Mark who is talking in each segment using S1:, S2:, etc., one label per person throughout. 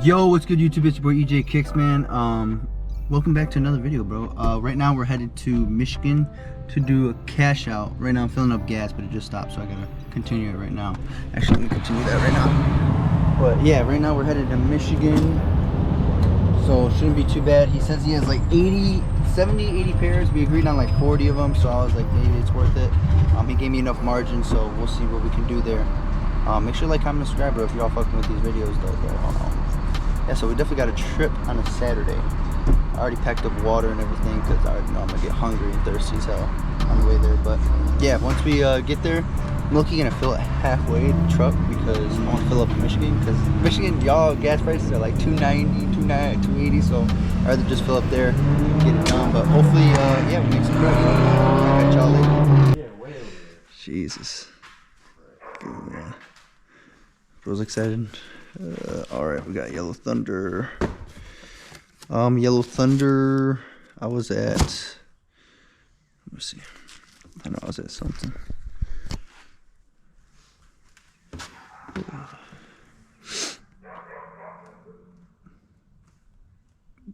S1: Yo, what's good YouTube? It's your boy EJ Kicks, man. Welcome back to another video, bro. Right now we're headed to Michigan to do a cash out. Right now I'm filling up gas, but it just stopped, so I gotta continue it right now. Actually, I'm gonna continue that right now. But yeah, right now we're headed to Michigan, so it shouldn't be too bad. He says he has like 80 pairs. We agreed on like 40 of them, so I was like, maybe it's worth it. He gave me enough margin, so we'll see what we can do there. Make sure to like, comment, and subscribe, bro, if y'all fucking with these videos, though. Yeah, so we definitely got a trip on a Saturday. I already packed up water and everything because I already know I'm gonna get hungry and thirsty as hell on the way there. But yeah, once we get there, I'm looking gonna fill it halfway the truck because I want to fill up in Michigan. Because Michigan, y'all gas prices are like $2.90, $2.80, so I'd rather just fill up there, get it done. But hopefully, yeah, we make some bread. I'll catch y'all later. Yeah, way over there. Jesus. Yeah. Bro's excited. All right, we got Yellow Thunder. Yellow Thunder. I was at. Let me see. I know I was at something.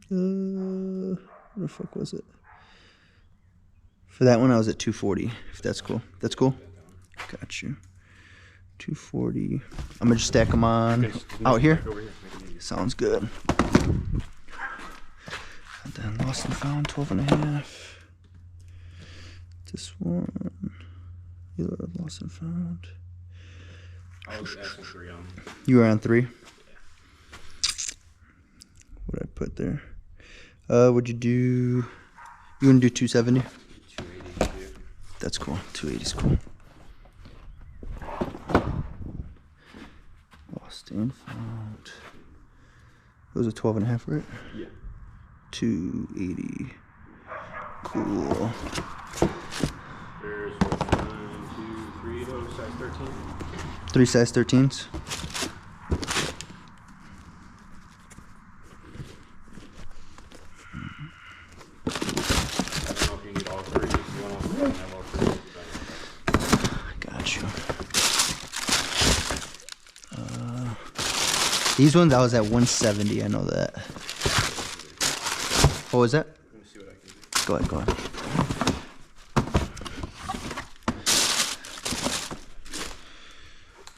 S1: What the fuck was it? For that one, I was at 240. If that's cool. That's cool. Got you. 240. I'm gonna just stack them on out here. Sounds good. And then lost and found 12.5. This one. Lost and found.
S2: I was asking 3 on.
S1: You were on 3. What did I put there? Would you do? You wanna do 270?
S2: 280.
S1: That's cool. 280 is cool. Lost and found. Those are 12.5, right?
S2: Yeah.
S1: 280. Cool.
S2: There's 1, 2, 3, those size 13.
S1: 3 size 13s.
S2: I don't know if you need all 3. If you want to have all 3.
S1: Got you. These ones I was at 170. I know that. What was that?
S2: Let me see what I can do.
S1: Go ahead. Go ahead.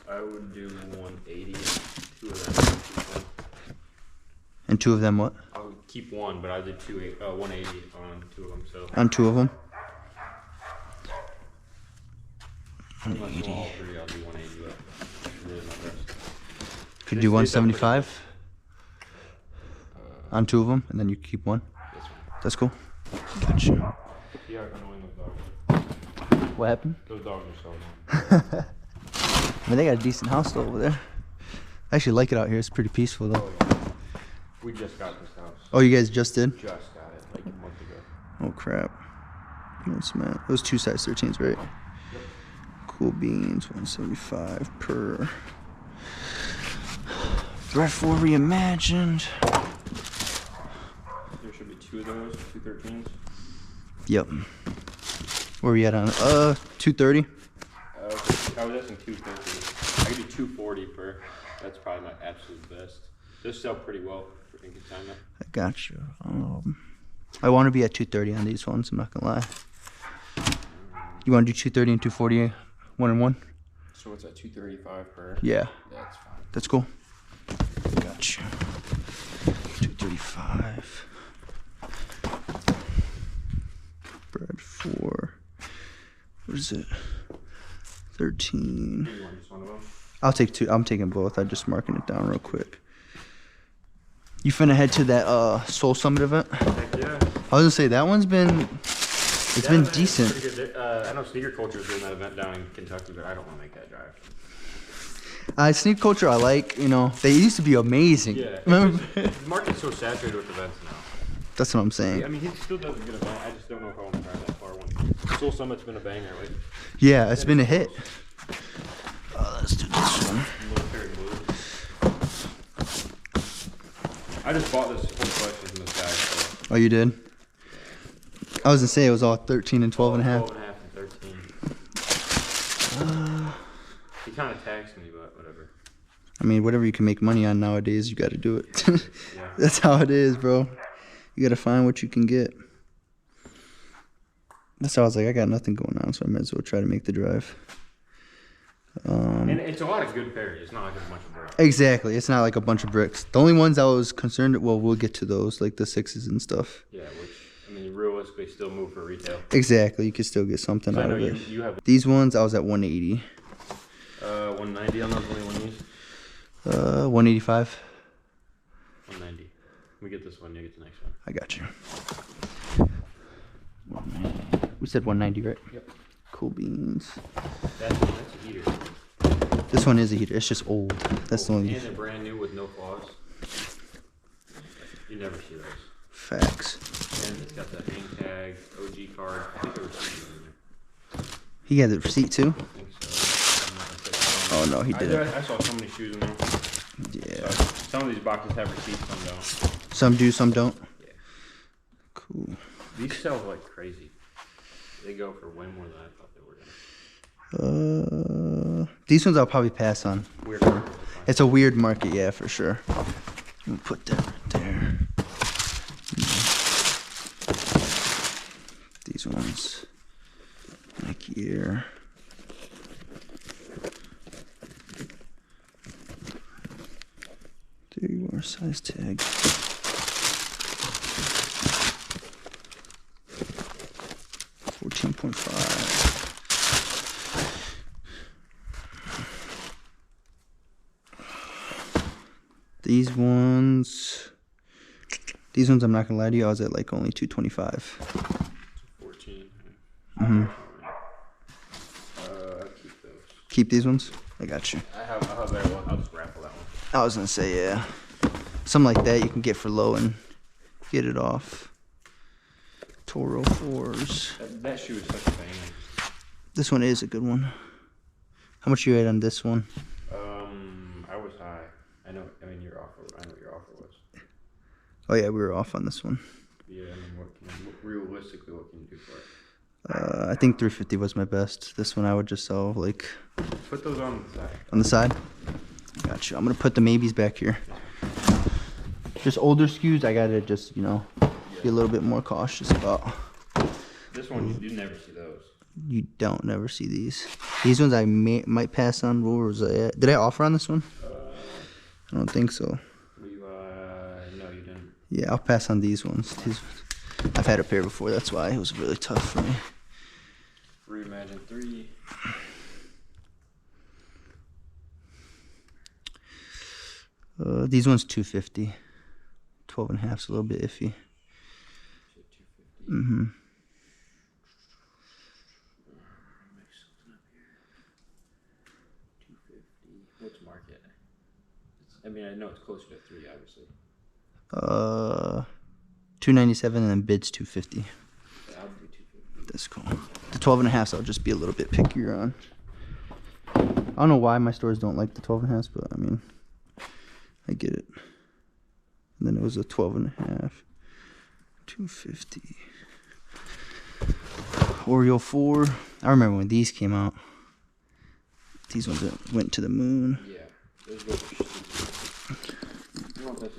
S2: I would do 180 and 2 of them.
S1: And 2 of them what?
S2: I would keep 1, but I did 180 on 2 of them. So
S1: On 2 of them.
S2: unless you want all 3, I'll do 180. But really not best.
S1: Could do 175 on 2 of them, and then you keep 1.
S2: That's fine.
S1: That's cool. Gotcha.
S2: Yeah, annoying those dogs.
S1: What happened?
S2: Those dogs are so annoying.
S1: I mean, they got a decent house though over there. I actually like it out here. It's pretty peaceful though.
S2: Oh, yeah. We just got this house.
S1: Oh, you guys just did?
S2: Just got it like a month ago.
S1: Oh crap. That's mad. Those 2 size 13s, right?
S2: Yep.
S1: Cool beans, 175 per. Threat 4 reimagined.
S2: There should be 2 of those, 2 13s.
S1: Yep. Where we at on? 230.
S2: I was asking 250. I could do 240 per. That's probably my absolute best. Those sell pretty well for in consignment.
S1: I got you. I want to be at 230 on these ones. I'm not gonna lie. You want to do 230 and 240, 1 and 1?
S2: So what's that? 235 per.
S1: Yeah.
S2: That's fine.
S1: That's cool. Gotcha. 235. Bread 4. What is it? 13.
S2: You want just one of them?
S1: I'll take 2. I'm taking both. I'm just marking it down real quick. You finna head to that Soul Summit event?
S2: Heck yeah.
S1: I was gonna say that one's been. It's been decent.
S2: Pretty good. I know Sneaker Culture is doing that event down in Kentucky, but I don't want to make that drive.
S1: Sneak Culture, I like. You know, they used to be amazing.
S2: Yeah.
S1: Remember?
S2: The market's so saturated with events now.
S1: That's what I'm saying.
S2: Yeah, I mean, he still does a good event. I just don't know if I want to drive that far. One. Soul Summit's been a banger. Like,
S1: Yeah, it's been a hit. Let's do this one.
S2: Military blue. I just bought this whole collection from this guy. So.
S1: Oh, you did? I was gonna say it was all 13 and 12 and a half.
S2: 12 and a half and 13. He kind of taxed me, but whatever.
S1: I mean, whatever you can make money on nowadays, you got to do it.
S2: Yeah.
S1: That's how it is, bro. You got to find what you can get. That's how I was like, I got nothing going on, so I might as well try to make the drive.
S2: And it's a lot of good pairs. It's not like a bunch of bricks.
S1: Exactly. It's not like a bunch of bricks. The only ones I was concerned, well, we'll get to those, like the 6s and stuff.
S2: Yeah, which, I mean, realistically still move for retail.
S1: Exactly. You could still get something out
S2: I know
S1: of it.
S2: you have
S1: These ones, I was at 180.
S2: 190 on those, only one use?
S1: 185.
S2: 190. We get this one, you get the next one.
S1: I got you. 190. We said 190, right?
S2: Yep.
S1: Cool beans.
S2: That's a heater.
S1: This one is a heater. It's just old. That's the only.
S2: And they're brand new with no flaws. You never see those.
S1: Facts.
S2: And it's got the hang tag, OG card. I think the receipt is in there.
S1: He got the receipt too?
S2: I think so. I'm not gonna say-
S1: Oh no, he didn't.
S2: I saw so many shoes in there.
S1: Yeah.
S2: So, some of these boxes have receipts, some don't.
S1: Some do, some don't.
S2: Yeah.
S1: Cool.
S2: These sell like crazy. They go for way more than I thought they were gonna.
S1: These ones I'll probably pass on.
S2: Weird market.
S1: It's a weird market, yeah, for sure. We'll put that right there. These ones, Nike Air. There you are, size tag. $14.5. These ones I'm not gonna lie to you, I was at like only 225.
S2: 14.
S1: Mm-hmm.
S2: Keep those.
S1: Keep these ones? I got you.
S2: I'll have that one. I'll just raffle that one.
S1: I was gonna say, yeah. Something like that you can get for low and get it off. Toro 4's.
S2: That shoe is such a banger.
S1: This one is a good one. How much you had on this one?
S2: I was high. I know what your offer was.
S1: Oh yeah, we were off on this one.
S2: Yeah, I mean, realistically, what can you do for it?
S1: I think 350 was my best. This one I would just sell like
S2: Put those on the side.
S1: on the side. Got you. I'm gonna put the maybes back here. Just older SKUs, I gotta just be a little bit more cautious about.
S2: This one, you never see those.
S1: You don't never see these. These ones I might pass on. What was I at? Did I offer on this one? I don't think so.
S2: No, you didn't.
S1: Yeah, I'll pass on these ones. I've had a pair before. That's why it was really tough for me.
S2: Reimagine 3.
S1: These ones 250. 12 and a half's a little bit iffy.
S2: 250.
S1: Mm-hmm.
S2: What's market? I mean, I know it's closer to 3, obviously.
S1: 297 and then bids 250.
S2: Yeah, I'll do 250.
S1: That's cool. The 12 and a halfs I'll just be a little bit pickier on. I don't know why my stores don't like the 12 and a halfs, but I mean, I get it. And then it was a 12 and a half. 250. Oreo 4. I remember when these came out. These ones went to the moon.
S2: Yeah, those go for stupid. I don't know if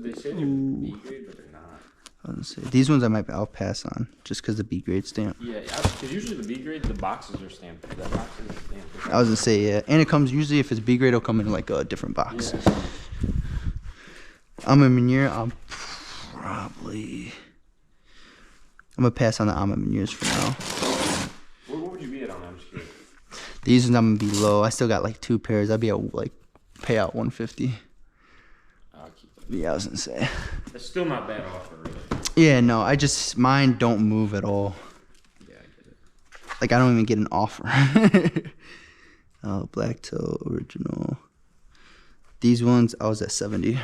S2: they say they're B grade, but they're not.
S1: I was gonna say these ones I'll pass on just because the B grade stamp.
S2: Yeah, because usually the B grade, the boxes are stamped. That box is stamped.
S1: I was gonna say yeah, and it comes usually if it's B grade, it'll come in like a different box.
S2: Yeah.
S1: I'm gonna pass on the Alma Meuniers for now.
S2: What would you be at on that? I'm just curious.
S1: These ones I'm gonna be low. I still got like 2 pairs. I'd be at like payout 150.
S2: I'll keep that.
S1: Yeah, I was gonna say.
S2: That's still not bad offer, really.
S1: Yeah, no, mine don't move at all.
S2: Yeah, I get it.
S1: Like I don't even get an offer. Black toe original. These ones I was at 70.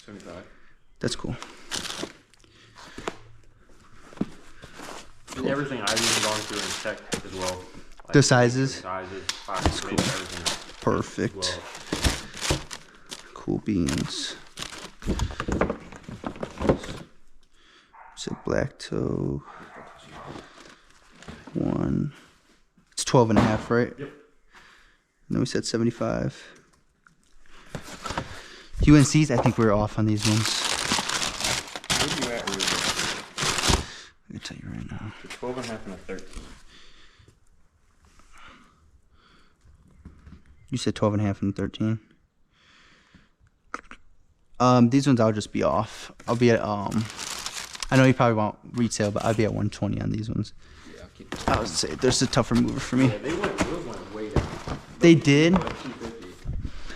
S2: 75.
S1: That's cool.
S2: And everything I've even gone through and checked as well. Like
S1: The sizes?
S2: Sizes, pockets, made everything.
S1: Perfect.
S2: As well.
S1: Cool beans. So black toe. 1. It's 12 and a half, right?
S2: Yep.
S1: And then we said 75. UNC's, I think we're off on these ones.
S2: Where are you at?
S1: I can tell you right now.
S2: The 12 and a half and a 13.
S1: You said 12 and a half and 13. These ones I'll just be off. I'll be at I know you probably won't retail, but I'll be at 120 on these ones.
S2: Yeah, I'll keep it.
S1: I would say there's a tougher mover for me.
S2: Yeah, those went way down.
S1: They did.
S2: Like 250.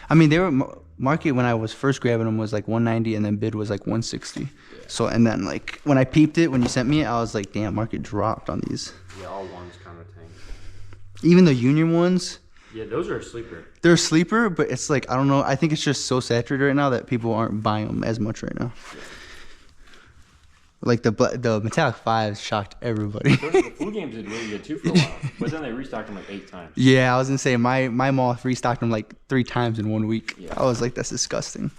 S1: I mean, they were market when I was first grabbing them was like 190, and then bid was like 160. Yeah. So and then like when I peeped it when you sent me it, I was like, damn, market dropped on these.
S2: Yeah, all ones kind of tanked.
S1: Even the union ones.
S2: Yeah, those are a sleeper.
S1: They're a sleeper, but it's like I don't know. I think it's just so saturated right now that people aren't buying them as much right now. Yeah. Like the metallic 5s shocked everybody.
S2: The flu games did really good too for a while, but then they restocked them like 8 times.
S1: Yeah, I was gonna say my mall restocked them like 3 times in 1 week.
S2: Yeah.
S1: I was like, that's disgusting.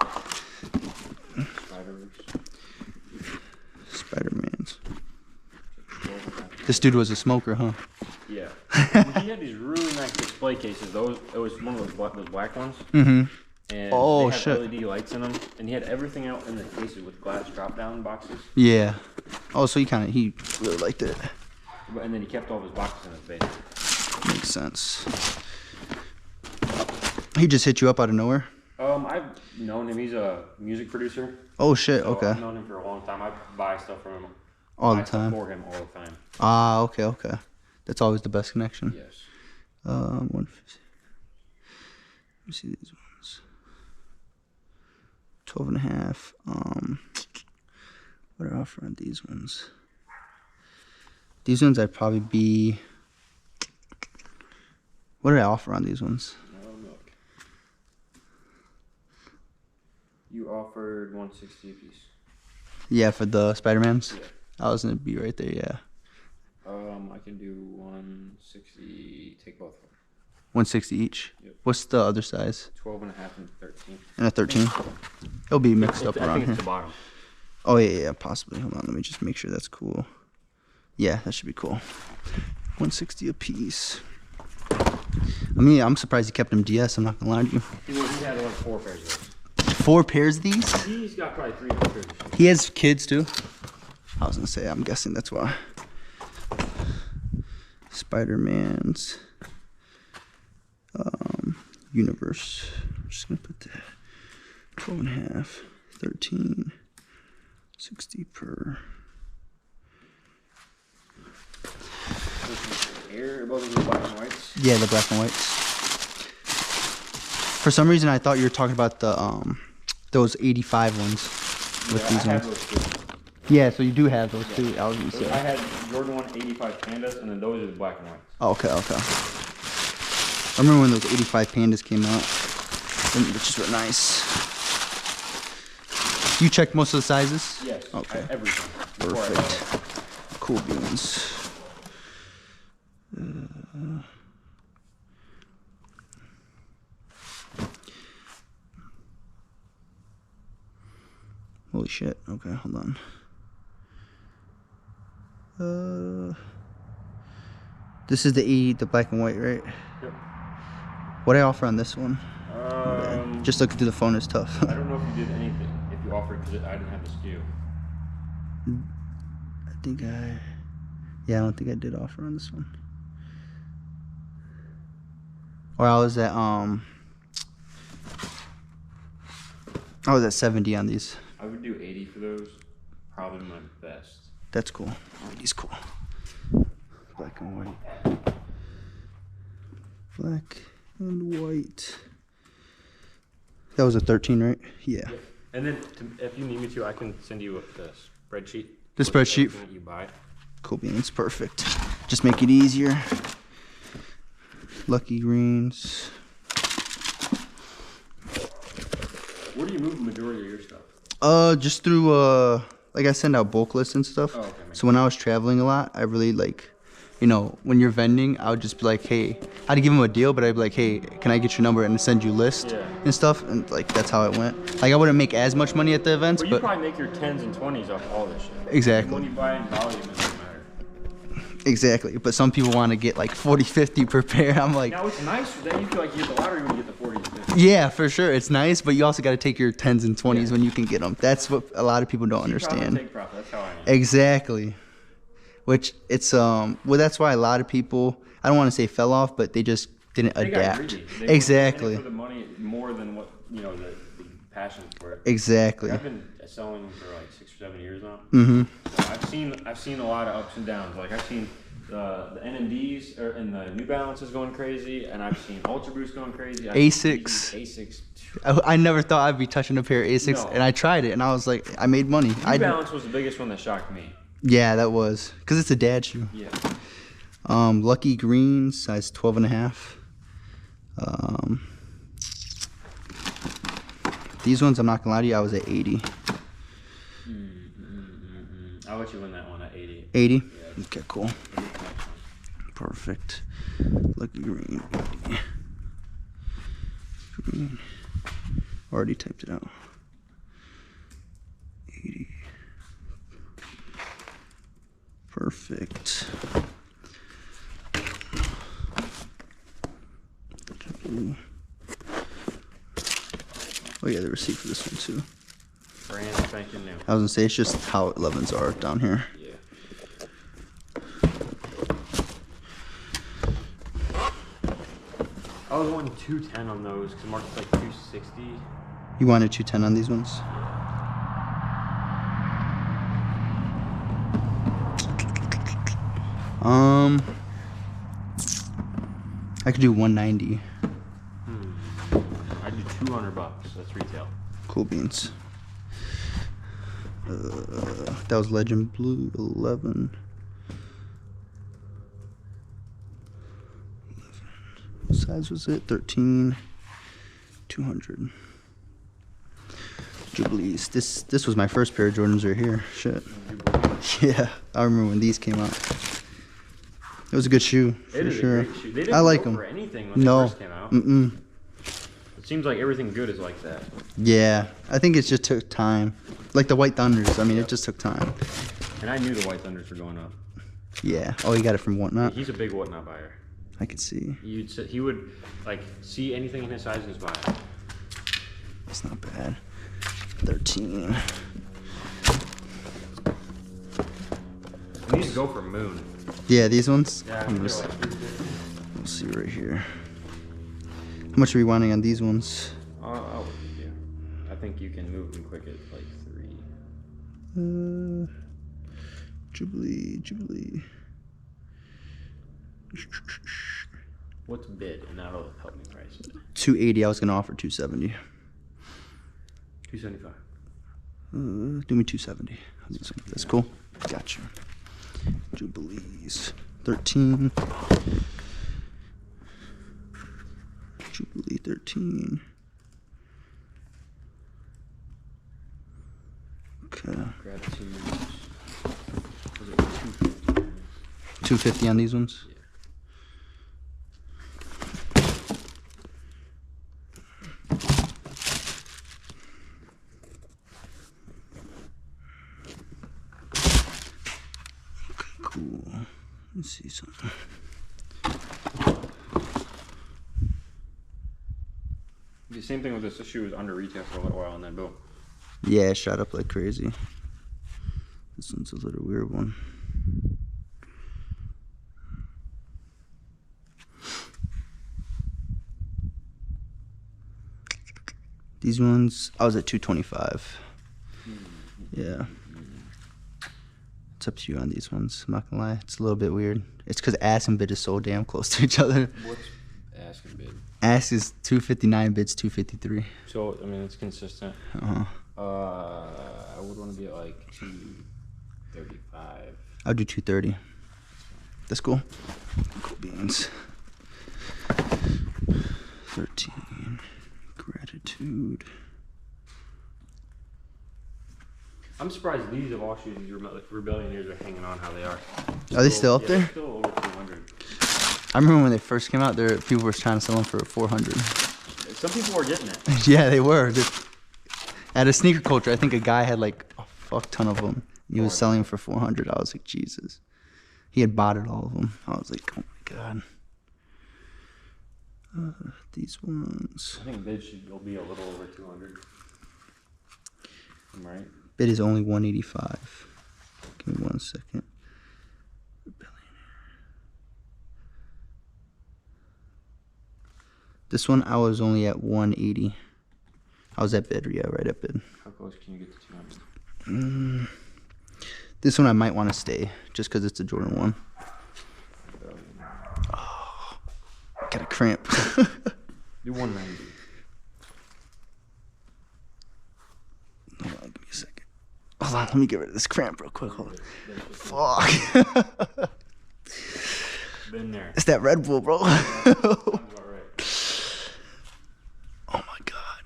S1: Spider-Mans. This dude was a smoker, huh?
S2: Yeah. He had these really nice display cases. It was one of those black ones.
S1: Mm-hmm.
S2: And
S1: oh,
S2: they had
S1: shit.
S2: LED lights in them, and he had everything out in the cases with glass drop-down boxes.
S1: Yeah. Oh, so he really liked it.
S2: And then he kept all of his boxes in his basement.
S1: Makes sense. He just hit you up out of nowhere?
S2: I've known him. He's a music producer.
S1: Oh shit.
S2: So
S1: Okay.
S2: I've known him for a long time. I buy stuff from him
S1: all the time.
S2: For him all the time.
S1: Ah, okay. That's always the best connection.
S2: Yes.
S1: 150. Let me see these ones. 12 and a half. What are I offer on these ones? These ones I'd probably be. What did I offer on these ones?
S2: Look. You offered 160 a piece.
S1: Yeah, for the Spider-Mans?
S2: Yeah.
S1: I was gonna be right there, yeah.
S2: I can do 160, take both of them.
S1: 160 each?
S2: Yep.
S1: What's the other size?
S2: 12 and a half and 13.
S1: And a 13? It'll be mixed up
S2: I
S1: around
S2: think
S1: here.
S2: it's the bottom.
S1: Oh, yeah, possibly. Hold on, let me just make sure that's cool. Yeah, that should be cool. 160 a piece. I mean, I'm surprised he kept them DS, I'm not gonna lie to you.
S2: He had like 4 pairs of those.
S1: 4 pairs of these?
S2: He's got probably 3 pairs of those.
S1: He has kids too. I was gonna say, I'm guessing that's why. Spider-Man's universe. I'm just gonna put that 12 and a half, 13, 60 per.
S2: Both of the black and whites.
S1: Yeah, the black and whites. For some reason, I thought you were talking about the those 85 ones with
S2: Yeah,
S1: these
S2: I
S1: ones.
S2: have those too.
S1: Yeah, so you do have those too. I was gonna say.
S2: I had Jordan 1 85 Pandas, and then those are the black and whites.
S1: Oh, okay. I remember when those 85 Pandas came out, which were nice. You checked most of the sizes?
S2: Yes.
S1: Okay.
S2: Everything.
S1: Perfect. Cool beans. Holy shit. Okay, hold on. This is the black and white, right?
S2: Yep.
S1: What I offer on this one? Just looking through the phone is tough.
S2: I don't know if you did anything, if you offered, because I didn't have the SKU.
S1: I don't think I did offer on this one. Or I was at 70 on these.
S2: I would do 80 for those. Probably my best.
S1: That's cool. 80's cool. Black and white. Black and white. That was a 13, right? Yeah.
S2: And then, if you need me to, I can send you the spreadsheet.
S1: The spreadsheet?
S2: That you buy.
S1: Cool beans, perfect. Just make it easier. Lucky greens.
S2: Where do you move the majority of your stuff?
S1: Just through like I send out bulk lists and stuff.
S2: Oh, okay.
S1: So when I was traveling a lot, I really like, you know, when you're vending, I would just be like, hey, I'd give them a deal, but I'd be like, hey, can I get your number and send you a list and stuff, and like that's how it went. Like I wouldn't make as much money at the events,
S2: Well, you
S1: but
S2: probably make your 10s and 20s off all this shit.
S1: exactly.
S2: And when you buy in volume, it doesn't matter.
S1: Exactly, but some people want to get like 40, 50 per pair. I'm like,
S2: now it's nice that you feel like you get the lottery when you get the 40 to 50.
S1: yeah, for sure, it's nice, but you also got to take your 10s and 20s
S2: Yeah.
S1: when you can get them. That's what a lot of people don't understand.
S2: Take profit. That's how I am.
S1: Exactly, which it's well, that's why a lot of people, I don't want to say fell off, but they just didn't
S2: They got
S1: adapt.
S2: greedy. They
S1: Exactly.
S2: were in it for the money more than what the passion for it.
S1: Exactly.
S2: I've been selling for like 6 or 7 years now.
S1: Mm-hmm.
S2: So I've seen a lot of ups and downs. Like I've seen the NMDs and the New Balances going crazy, and I've seen Ultra Boost going crazy.
S1: Asics. I never thought I'd be touching a pair of Asics,
S2: No.
S1: and I tried it, and I was like, I made money.
S2: New Balance was the biggest one that shocked me.
S1: Yeah, that was because it's a dad shoe.
S2: Yeah.
S1: Lucky Green, size 12 and a half. These ones, I'm not gonna lie to you, I was at 80.
S2: I'll let you win that one at 80.
S1: 80?
S2: Yeah,
S1: Okay, cool. Perfect. Lucky Green. 80. Green. Already typed it out. 80. Perfect. Oh yeah, the receipt for this one too.
S2: Brand spanking new.
S1: I was gonna say it's just how 11s are down here.
S2: Yeah. I was wanting 210 on those because market's like 260.
S1: You wanted 210 on these ones? I could do 190.
S2: I'd do $200. That's retail.
S1: Cool beans. That was Legend Blue 11. What size was it? 13. 200. Jubilees. This was my first pair of Jordans right here. Shit. Yeah, I remember when these came out. It was a good shoe for sure.
S2: A great shoe. They didn't
S1: I like
S2: go
S1: them.
S2: for anything when they first came out. It seems like everything good is like that.
S1: Yeah, I think it just took time. Like the White Thunders. I mean, it just took time.
S2: And I knew the White Thunders were going up.
S1: Yeah. Oh, you got it from Whatnot?
S2: He's a big Whatnot buyer.
S1: I could see.
S2: He would like see anything in his size and just buy it.
S1: It's not bad. 13.
S2: We need to go for Moon.
S1: Yeah, these ones?
S2: Yeah,
S1: We'll see right here. How much are we wanting on these ones?
S2: I'll work with you. I think you can move them quick at like 3.
S1: Jubilee.
S2: What's bid? And that'll help me price it.
S1: 280. I was gonna offer 270.
S2: 275.
S1: Do me 270. That's cool. Gotcha. Jubilees. 13. Jubilee 13. Okay.
S2: Grab two. Was it 250?
S1: 250 on these ones?
S2: Yeah.
S1: Cool. Let's see something.
S2: The same thing with this. This shoe was under retail for a little while and then boom.
S1: Yeah, it shot up like crazy. This one's a little weird one. These ones, I was at 225. Yeah. It's up to you on these ones. I'm not gonna lie, it's a little bit weird. It's because ass and bid is so damn close to each other.
S2: What's ask and bid?
S1: Ass is 259, bid's 253.
S2: So, I mean, it's consistent.
S1: Uh-huh.
S2: I would want to be at like 235.
S1: I'll do 230. That's cool. Cool beans. 13. Gratitude.
S2: I'm surprised these of all shoes, these Rebellioneers are hanging on how they are.
S1: Are they still up
S2: Yeah,
S1: there?
S2: they're still over 200.
S1: I remember when they first came out, people were trying to sell them for 400.
S2: Some people were getting it.
S1: Yeah, they were. At a sneaker culture, I think a guy had like a fuck ton of them. He was selling them for 400. I was like, Jesus. He had botted all of them. I was like, oh my god. These ones.
S2: I think bid will be a little over 200. I'm right.
S1: Bid is only 185. Give me 1 second. This one I was only at 180. I was at bid, yeah, right at bid.
S2: How close can you get to 200?
S1: This one I might want to stay, just because it's a Jordan 1. Oh, got a cramp.
S2: Do 190.
S1: Hold on, give me a second. Hold on, let me get rid of this cramp real quick. Hold on. Fuck.
S2: Been there.
S1: It's that Red Bull, bro.
S2: Sounds about right.
S1: Oh my god.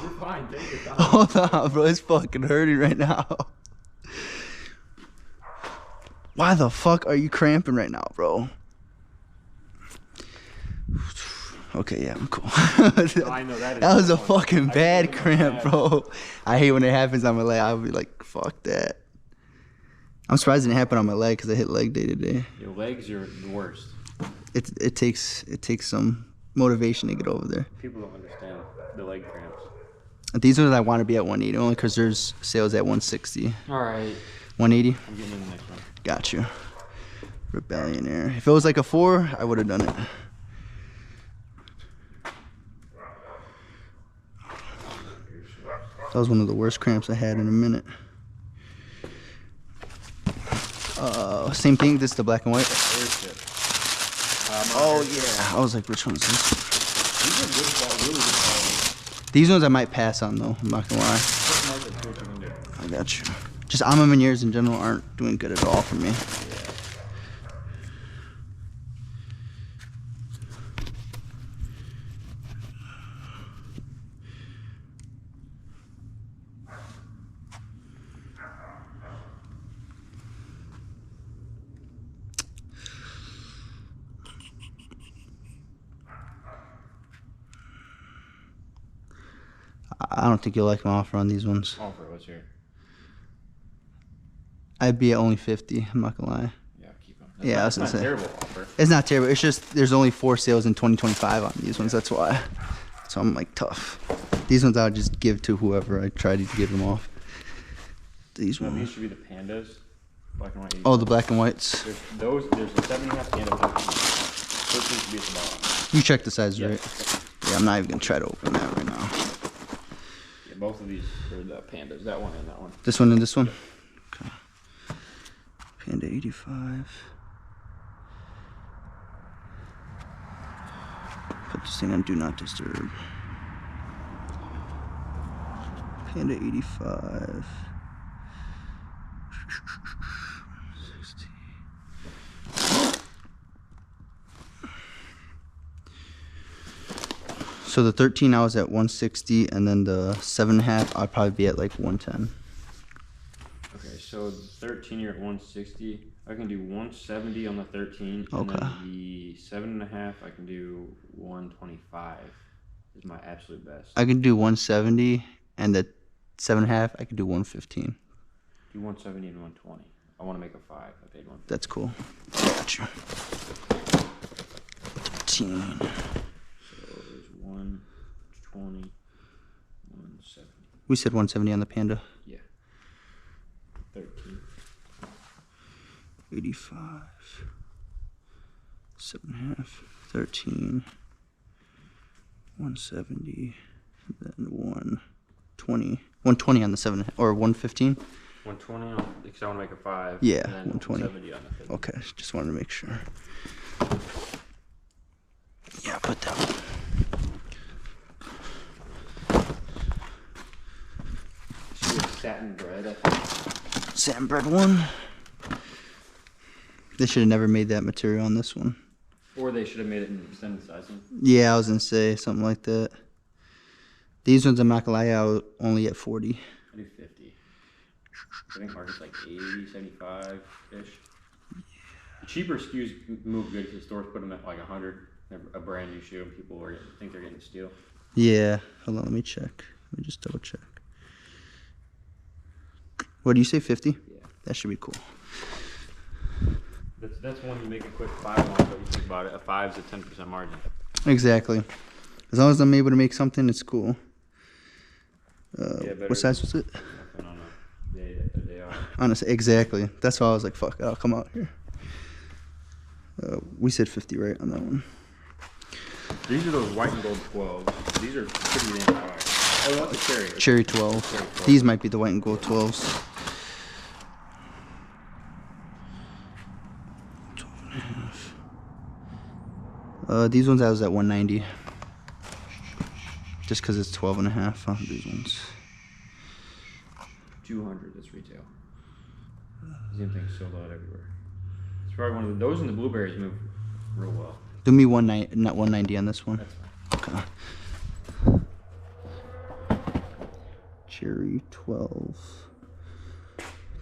S2: You're fine. Take your time.
S1: Hold on, bro. It's fucking hurting right now. Why the fuck are you cramping right now, bro? Okay, yeah, I'm cool.
S2: I know that
S1: was a fucking bad cramp, bro. I hate when it happens on my leg. I'll be like, fuck that. I'm surprised it didn't happen on my leg because I hit leg day today.
S2: Your legs are the worst.
S1: It takes some motivation to get over there.
S2: People don't understand the leg cramps.
S1: These ones I want to be at 180 only because there's sales at 160.
S2: All right.
S1: 180.
S2: I'm getting in the next one.
S1: Got you. Rebellion Air. If it was like a 4, I would have done it. That was one of the worst cramps I had in a minute. Same thing. This is the black and white. Oh yeah. I was like, which one is this?
S2: These are good, really good quality.
S1: These ones I might pass on though. I'm not gonna lie. I got you. Just Alma Maniers in general aren't doing good at all for me. I don't think you'll like my offer on these ones.
S2: Offer, what's your?
S1: I'd be at only 50. I'm not gonna lie.
S2: Yeah, keep them.
S1: Yeah, I was gonna
S2: That's not
S1: say.
S2: a terrible offer.
S1: It's not terrible. It's just there's only 4 sales in 2025 on these ones. That's why. So I'm like tough. These ones I would just give to whoever I try to give them off. These
S2: No,
S1: ones.
S2: these should be the pandas. Black and white.
S1: Oh, the black and whites.
S2: There's those. There's a 7.5 and a 13. 13 should be at the bottom.
S1: You checked the size,
S2: Yes.
S1: right? Yeah, I'm not even gonna try to open that right now.
S2: Yeah, both of these are the pandas. That one and that one.
S1: This one and this one? Okay. Panda 85. Put this thing on Do Not Disturb. Panda 85. 60. So the 13 I was at 160, and then the 7.5 I'd probably be at like 110.
S2: Okay, so the 13 you're at 160. I can do 170 on the 13.
S1: Okay.
S2: And then the 7.5 I can do 125. Is my absolute best.
S1: I can do 170, and the 7.5 I can do 115.
S2: Do 170 and 120. I want to make a 5. I paid 1.
S1: That's cool. Got you. 13.
S2: So there's 120, 170.
S1: We said 170 on the Panda.
S2: Yeah. 13.
S1: 85. 7.5. 13. 170. Then 120. 120 on the 7 or 115.
S2: 120 on, because I want to make a 5.
S1: Yeah,
S2: and then
S1: 120.
S2: 170 on the 13.
S1: Okay, just wanted to make sure. Yeah, put that one.
S2: Should be satin bread, I think.
S1: Satin bread one. They should have never made that material on this one.
S2: Or they should have made it in extended sizing.
S1: Yeah, I was gonna say something like that. These ones I'm not gonna lie, I was only at 40.
S2: I do 50. I think market's like 80, 75-ish. The cheaper SKUs move good because stores put them at like 100. They're a brand new shoe and people think they're getting a steal.
S1: Yeah, hold on, let me check. Let me just double check. What do you say, 50?
S2: Yeah.
S1: That should be cool.
S2: That's one you make a quick 5 on, but you think about it, a 5's a 10% margin.
S1: Exactly. As long as I'm able to make something, it's cool.
S2: Yeah,
S1: what size was it?
S2: Nothing on they are.
S1: Honestly, exactly. That's why I was like, fuck it, I'll come out here. We said 50 right on that one.
S2: These are those white and gold 12s. These are pretty damn fire. Oh, that's a cherry.
S1: Cherry 12.
S2: Cherry 12.
S1: These might be the white and gold 12s. 12.5. These ones I was at 190. Just because it's 12.5 on these ones.
S2: 200. That's retail. These damn things sold out everywhere. It's probably one of those, and the blueberries move real well.
S1: Do me 190, not 190 on this one.
S2: That's fine.
S1: Okay. Cherry 12.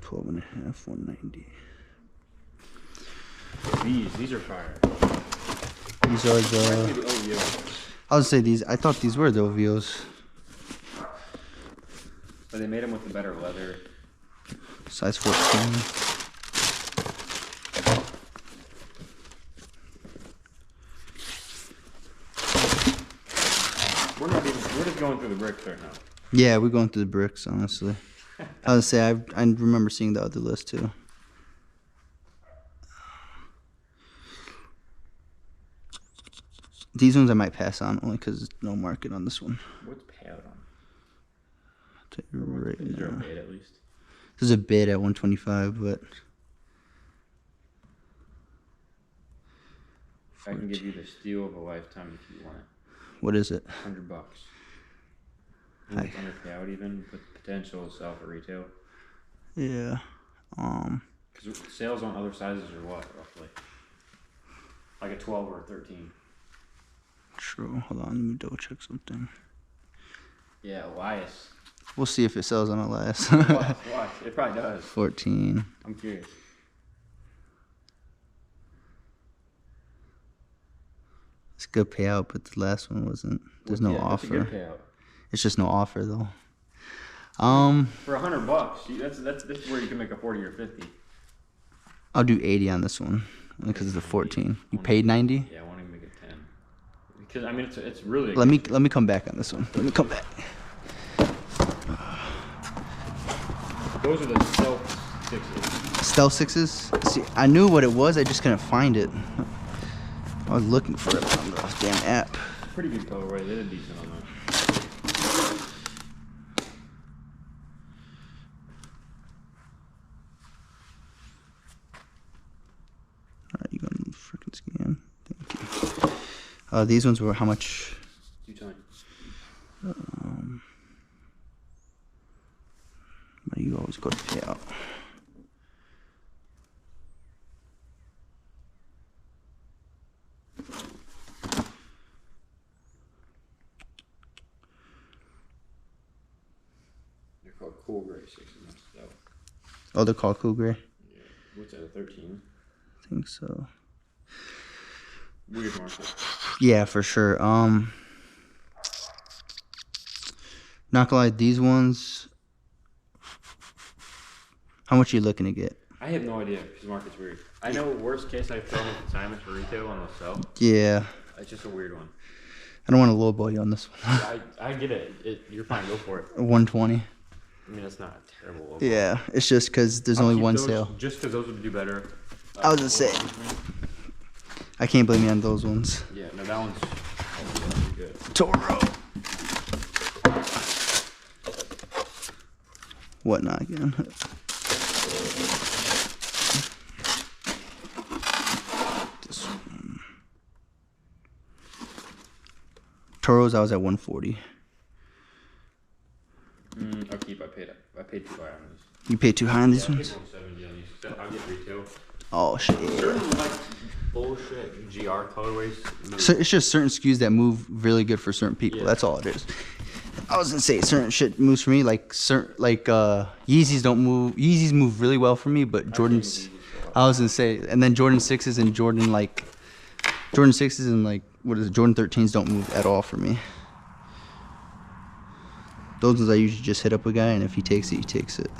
S1: 12.5, 190.
S2: These are fire.
S1: These are the.
S2: Oh yeah.
S1: I would say these. I thought these were the OVOs.
S2: But they made them with the better leather.
S1: Size 14.
S2: We're just going through the bricks right now.
S1: Yeah, we're going through the bricks, honestly. I would say I remember seeing the other list too. These ones I might pass on only because there's no market on this one.
S2: What's payout on?
S1: Right
S2: Is there a
S1: now.
S2: bid at least?
S1: There's a bid at 125, but
S2: I can give you the steal of a lifetime if you want it.
S1: what is it?
S2: $100. It's under payout even, with potential to sell for retail.
S1: Yeah.
S2: Because sales on other sizes are what, roughly? Like a 12 or a 13.
S1: True. Hold on, let me double check something.
S2: Yeah, Elias.
S1: We'll see if it sells on Elias.
S2: Watch. It probably does.
S1: 14.
S2: I'm curious.
S1: It's a good payout, but the last one wasn't. There's no
S2: That's a
S1: offer.
S2: good payout.
S1: It's just no offer though.
S2: For $100, that's where you can make a 40 or 50.
S1: I'll do 80 on this one because it's the 14. You paid 90.
S2: Yeah, I want to make it 10. Because I mean, it's really.
S1: Let me come back on this one. Let me come back.
S2: Those are the stealth 6s.
S1: Stealth 6s. See, I knew what it was. I just couldn't find it. I was looking for it on the damn app.
S2: Pretty good colorway. They did decent on that.
S1: Alright, you got a freaking scan. Thank you. These ones were how much?
S2: You tell me.
S1: You always go to payout.
S2: They're called cool gray 6s. So.
S1: Oh, they're called Cool Gray?
S2: Yeah. What's that, a 13?
S1: I think so.
S2: Weird market.
S1: Yeah, for sure. Not gonna lie, these ones. How much are you looking to get?
S2: I have no idea because the market's weird. I know worst case I throw them at consignment for retail and they'll sell.
S1: Yeah.
S2: It's just a weird one.
S1: I don't want to lowball you on this one.
S2: I get it. You're fine. Go for it.
S1: 120.
S2: I mean, it's not a terrible logo.
S1: Yeah, it's just because there's
S2: I'll
S1: only
S2: keep
S1: one
S2: those
S1: sale.
S2: Just because those would do better.
S1: I was gonna say. I can't blame you on those ones.
S2: Yeah, no, that one's pretty good.
S1: Toro. What not again? This one. Toros, I was at 140.
S2: I'll keep. I paid too high on this.
S1: You paid too high on these
S2: Yeah, I
S1: ones?
S2: paid 170 on these. I'll get retail.
S1: Oh shit.
S2: Certain like bullshit GR colorways.
S1: So it's just certain SKUs that move really good for certain people.
S2: Yeah.
S1: That's all it is. I was gonna say certain shit moves for me. Like Yeezys don't move. Yeezys move really well for me, but Jordans. I was gonna say, and then Jordan 6s and Jordan 6s and what is it? Jordan 13s don't move at all for me. Those ones I usually just hit up a guy, and if he takes it, he takes it.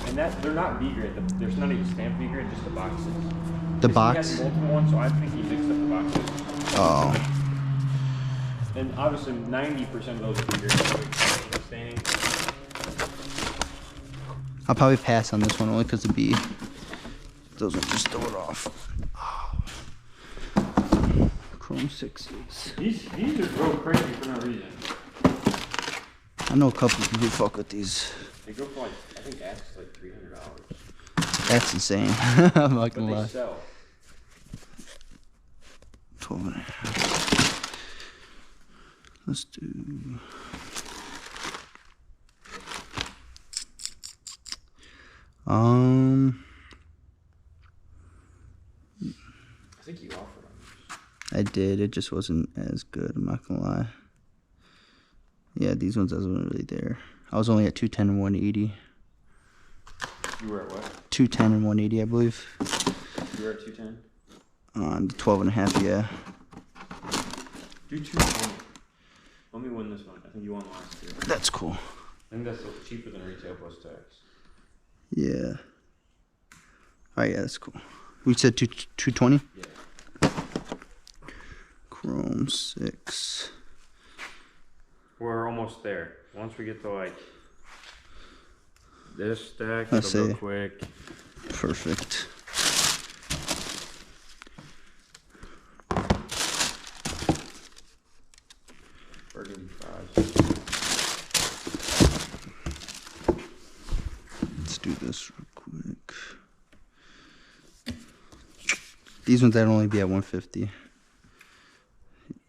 S2: And And that they're not V grade. There's not even stamped V grade, just the boxes.
S1: The box?
S2: He has multiple ones, so I think he mixed up the boxes.
S1: Oh.
S2: And obviously 90% of those are V grade, so staining.
S1: I'll probably pass on this one only because of B. Those will just throw it off. Oh. Chrome 6s.
S2: These are real crazy for no reason.
S1: I know a couple people who fuck with these.
S2: They go for like, I think Axe is like $300.
S1: That's insane. I'm not gonna lie.
S2: But they sell.
S1: 12 and a half. Let's do.
S2: I think you offered them.
S1: I did. It just wasn't as good. I'm not gonna lie. Yeah, these ones I wasn't really there. I was only at 210 and 180.
S2: You were at what?
S1: 210 and 180, I believe.
S2: You were at 210?
S1: On the 12 and a half, yeah.
S2: Do 220. Let me win this one. I think you won last year.
S1: That's cool.
S2: I think that's cheaper than retail plus tax.
S1: Yeah. Alright, yeah, that's cool. We said 220?
S2: Yeah.
S1: Chrome 6.
S2: We're almost there. Once we get to like this stack,
S1: Let's
S2: it'll
S1: see.
S2: go quick.
S1: Perfect.
S2: Burgundy 5.
S1: Let's do this real quick. These ones I'd only be at 150.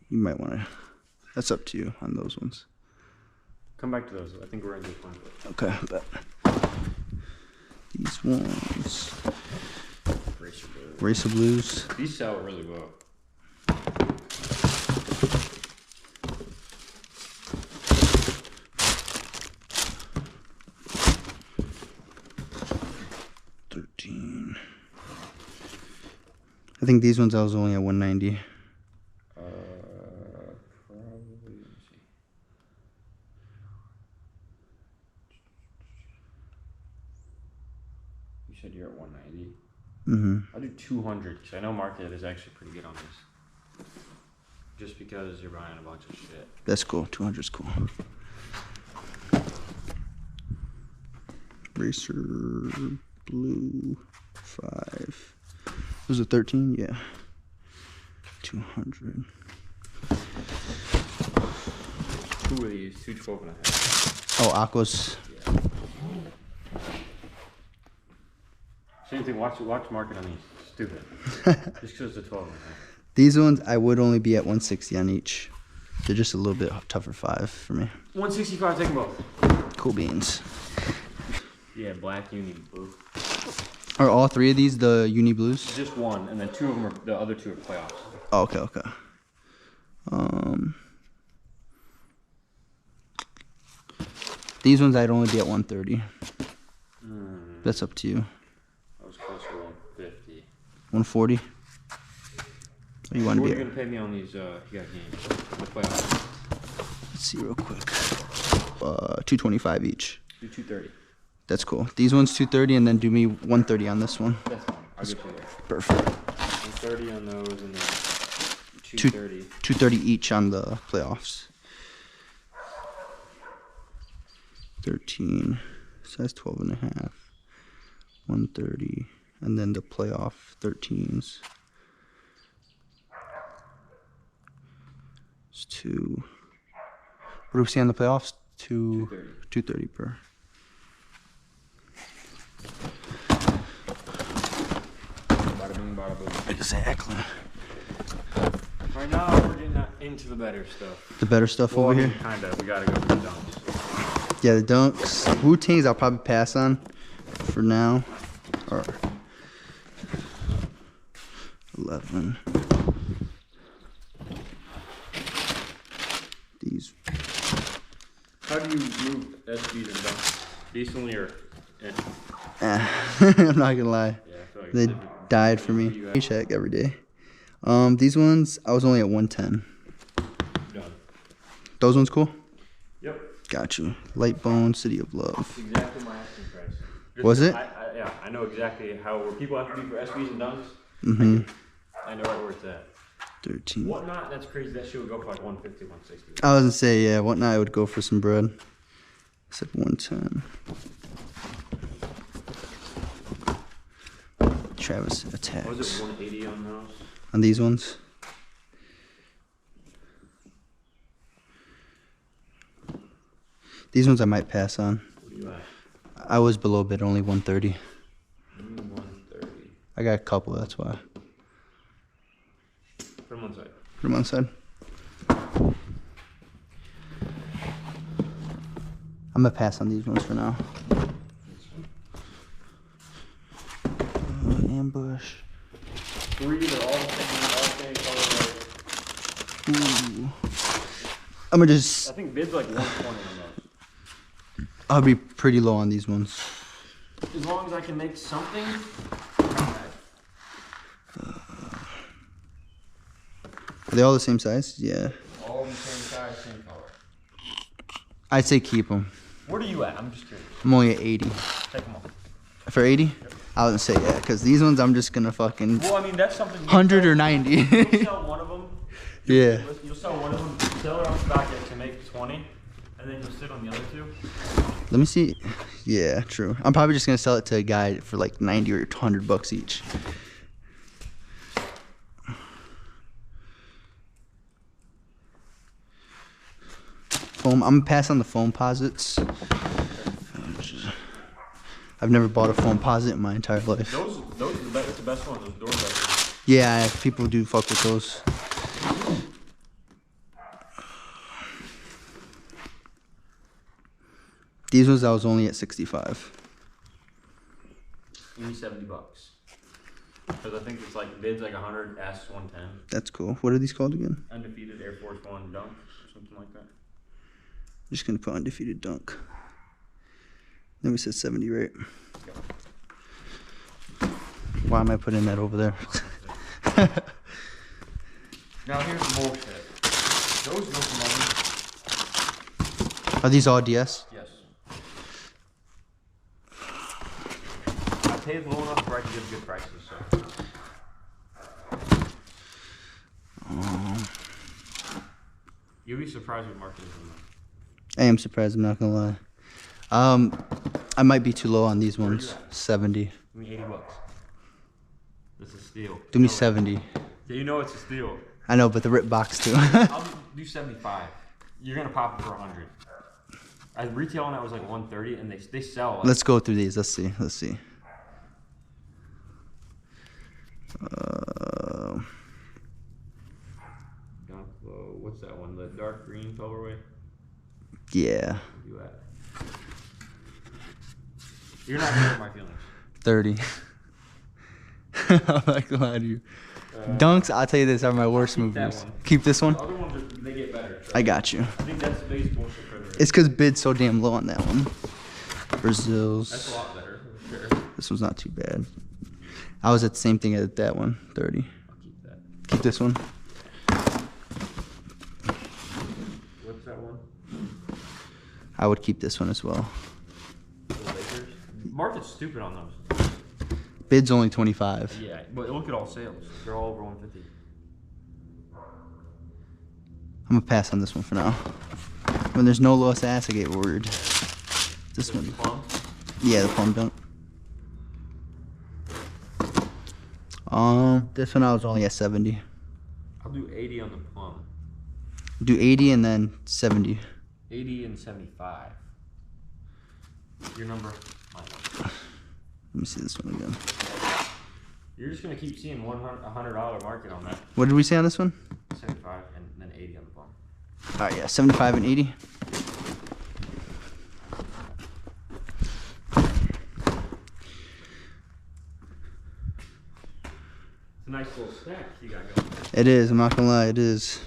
S1: You might want to. That's up to you on those ones.
S2: Come back to those. I think we're in this one.
S1: Okay, but these ones.
S2: Racer Blue.
S1: Racer Blues.
S2: These sell really well.
S1: I think these ones I was only at 190.
S2: Probably. Let me see. You said you're at 190. I'll do 200 because I know market is actually pretty good on this. Just because you're buying a bunch of shit.
S1: That's cool. 200 is cool. Racer Blue 5. Was it 13? Yeah. 200.
S2: Two of these, 212 and a half.
S1: Oh, Aquas.
S2: Yeah. Same thing, watch market on these. Stupid. Just because it's a 12 and a half.
S1: These ones I would only be at 160 on each. They're just a little bit tougher 5 for me.
S2: 165, take them both.
S1: Cool beans.
S2: Yeah, black uni blue.
S1: Are all 3 of these the uni blues?
S2: Just one, and then 2 of them are, the other 2 are playoffs.
S1: Oh, okay, okay. These ones I'd only be at 130. That's up to you.
S2: I was closer to 150.
S1: 140? Or you want
S2: What
S1: to
S2: are
S1: be
S2: you going to pay me on these, you got games? The playoffs.
S1: Let's see real quick. 225 each.
S2: Do 230.
S1: That's cool. These ones 230 and then do me 130 on this one.
S2: That's fine. I'll get you there.
S1: Perfect.
S2: 130 on those and then 230.
S1: 230 each on the playoffs. 13. Size 12 and a half. 130. And then the playoff 13s. It's 2. What do we see on the playoffs? 230 per.
S2: Bada bing, bada boom.
S1: Exactly.
S2: Right now, we're getting into the better stuff.
S1: The better stuff
S2: Well,
S1: over
S2: I mean,
S1: here?
S2: Kinda. We gotta go for the dunks.
S1: Yeah, the dunks. Wu-Tangs I'll probably pass on for now. Or 11. These.
S2: How do you move SBs and dunks? Decently or?
S1: I'm not gonna lie.
S2: Yeah, I feel like
S1: They died for me. Check every day. These ones I was only at 110.
S2: Done.
S1: Those ones cool?
S2: Yep.
S1: Got you. Light Bone, City of Love.
S2: That's exactly my asking price.
S1: Was it?
S2: Yeah, I know exactly where people have to be for SBs and dunks.
S1: Mm-hmm.
S2: I know right where it's at.
S1: 13.
S2: Whatnot, that's crazy. That shit would go for like 150, 160.
S1: I was gonna say, yeah, Whatnot I would go for some bread. Except 110. Travis attacks.
S2: What was it, 180 on those?
S1: On these ones? These ones I might pass on.
S2: What are you at?
S1: I was below bid, only 130.
S2: 130.
S1: I got a couple, that's why.
S2: Put them on side.
S1: Put them on side. I'm gonna pass on these ones for now. Ambush.
S2: 3, they're all the same color.
S1: Ooh. I'm gonna just.
S2: I think bid's like 120 on those.
S1: I'll be pretty low on these ones.
S2: As long as I can make something.
S1: Are they all the same size? Yeah.
S2: All the same size, same color.
S1: I'd say keep them.
S2: Where are you at? I'm just curious.
S1: I'm only at 80.
S2: Take them off.
S1: For 80?
S2: Yep.
S1: I was gonna say yeah, because these ones I'm just gonna fucking.
S2: Well, I mean, that's something.
S1: 100 or 90.
S2: You'll sell one of them.
S1: Yeah.
S2: You'll sell one of them, sell it on stock to make 20, and then you'll sit on the other 2.
S1: Let me see. Yeah, true. I'm probably just gonna sell it to a guy for like 90 or 100 bucks each. Foam. I'm gonna pass on the foam posits. I've never bought a foam posit in my entire life.
S2: Those are the best ones. Those door buzzers.
S1: Yeah, people do fuck with those. These ones I was only at 65.
S2: Give me $70. Because I think it's like bids like 100, asks 110.
S1: That's cool. What are these called again?
S2: Undefeated Air Force One dunk or something like that.
S1: Just gonna put undefeated dunk. Then we said 70, right? Why am I putting that over there?
S2: Now here's the bullshit. Those go for money.
S1: Are these all DS?
S2: Yes. I paid low enough where I could get good prices, so. You'll be surprised what market is in there.
S1: I am surprised, I'm not gonna lie. I might be too low on these ones. 70.
S2: Give me $80. This is steal.
S1: Do me 70.
S2: Yeah, you know it's a steal.
S1: I know, but the rip box too.
S2: I'll do 75. You're gonna pop it for 100. I retail on that was like 130, and they sell. Like,
S1: Let's go through these. Let's see.
S2: what's that one? The dark green colorway.
S1: Yeah.
S2: Where you at? You're not gonna hurt my feelings.
S1: 30. I'm not gonna lie to you. Dunks, I'll tell you this, are my worst movers. Keep this one?
S2: The other ones, they get better.
S1: I got you.
S2: I think that's the biggest bullshit for the
S1: It's because bid's so damn low on that one. Brazil's.
S2: That's a lot better. For sure.
S1: This one's not too bad. I was at the same thing at that one, 30.
S2: I'll keep that.
S1: Keep this one.
S2: What's that one?
S1: I would keep this one as well.
S2: The Lakers. Market's stupid on those.
S1: Bid's only 25.
S2: Yeah, but look at all sales. They're all over 150.
S1: I'm gonna pass on this one for now. When there's no lost ass, I get worried. This one.
S2: Plum?
S1: Yeah, the plum dunk. This one I was only at 70.
S2: I'll do 80 on the plum.
S1: Do 80 and then 70.
S2: 80 and 75. Your number? My number.
S1: Let me see this one again.
S2: You're just gonna keep seeing $100 market on that.
S1: What did we say on this one?
S2: 75 and then 80 on the plum.
S1: All right, yeah, 75 and 80.
S2: It's a nice little stack you got going.
S1: It is, I'm not gonna lie, it is.